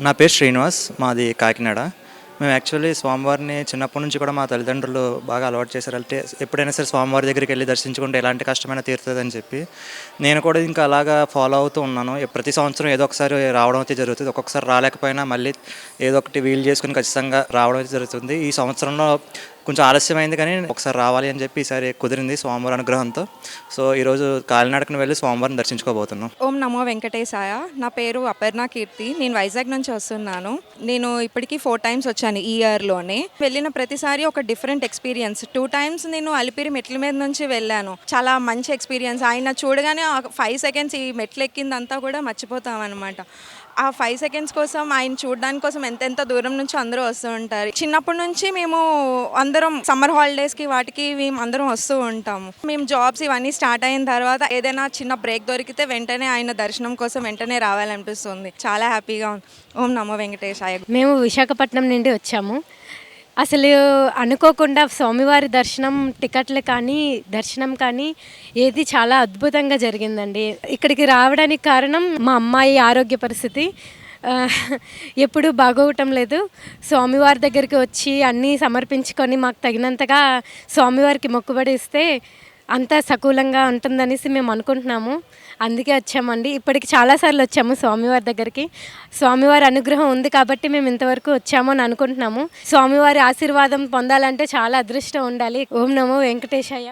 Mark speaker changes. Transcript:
Speaker 1: నా పేరు శ్రీనివాస్. మాది కాకినాడ. మేము యాక్చువల్లీ స్వామివారిని చిన్నప్పటి నుంచి కూడా మా తల్లిదండ్రులు బాగా అలవాటు చేశారు. అంటే ఎప్పుడైనా సరే స్వామివారి దగ్గరికి వెళ్ళి దర్శించుకుంటే ఎలాంటి కష్టమైనా తీరుతుందని చెప్పి నేను కూడా ఇంకా అలాగా ఫాలో అవుతూ ఉన్నాను. ప్రతి సంవత్సరం ఏదో ఒకసారి రావడం అయితే జరుగుతుంది. ఒక్కొక్కసారి రాలేకపోయినా మళ్ళీ ఏదో ఒకటి వీలు చేసుకుని ఖచ్చితంగా రావడం అయితే జరుగుతుంది. ఈ సంవత్సరంలో కొంచెం ఆలస్యమైంది కానీ ఒకసారి రావాలి అని చెప్పి ఈసారి కుదిరింది స్వామివారి అనుగ్రహంతో. సో ఈరోజు కాలినడకన వెళ్ళి స్వామివారిని దర్శించుకోబోతున్నాం.
Speaker 2: ఓం నమో వెంకటేశాయ. నా పేరు అపర్ణ కీర్తి. నేను వైజాగ్ నుంచి వస్తున్నాను. నేను ఇప్పటికీ 4 టైమ్స్ వచ్చాను ఈ ఇయర్లోనే. వెళ్ళిన ప్రతిసారి ఒక డిఫరెంట్ ఎక్స్పీరియన్స్. 2 టైమ్స్ నేను అలిపిరి మెట్ల మీద నుంచి వెళ్ళాను. చాలా మంచి ఎక్స్పీరియన్స్. ఆయన చూడగానే 5 సెకండ్స్ ఈ మెట్లు ఎక్కిందంతా కూడా మర్చిపోతాం అనమాట. ఆ 5 సెకండ్స్ కోసం ఆయన చూడడానికి కోసం ఎంతెంత దూరం నుంచి అందరూ వస్తూ ఉంటారు. చిన్నప్పటి నుంచి మేము అందరం సమ్మర్ హాలిడేస్కి వాటికి మేము అందరం వస్తూ ఉంటాము. మేము జాబ్స్ ఇవన్నీ స్టార్ట్ అయిన తర్వాత ఏదైనా చిన్న బ్రేక్ దొరికితే వెంటనే ఆయన దర్శనం కోసం వెంటనే రావాలనిపిస్తుంది. చాలా హ్యాపీగా ఉంది. ఓం నమో వెంకటేశాయ.
Speaker 3: మేము విశాఖపట్నం నుండి వచ్చాము. అసలు అనుకోకుండా స్వామివారి టికెట్లు కానీ దర్శనం కానీ ఏది చాలా అద్భుతంగా జరిగిందండి. ఇక్కడికి రావడానికి కారణం మా అమ్మాయి ఆరోగ్య పరిస్థితి ఎప్పుడూ బాగోవటం లేదు. స్వామివారి దగ్గరికి వచ్చి అన్నీ సమర్పించుకొని మాకు తగినంతగా స్వామివారికి మొక్కుబడి ఇస్తే అంతా సకూలంగా ఉంటుందనేసి మేము అనుకుంటున్నాము. అందుకే వచ్చామండి. ఇప్పటికి చాలాసార్లు వచ్చాము స్వామివారి దగ్గరికి. స్వామివారి అనుగ్రహం ఉంది కాబట్టి మేము ఇంతవరకు వచ్చాము అని అనుకుంటున్నాము. స్వామివారి ఆశీర్వాదం పొందాలంటే చాలా అదృష్టం ఉండాలి. ఓం నమో వెంకటేశాయ.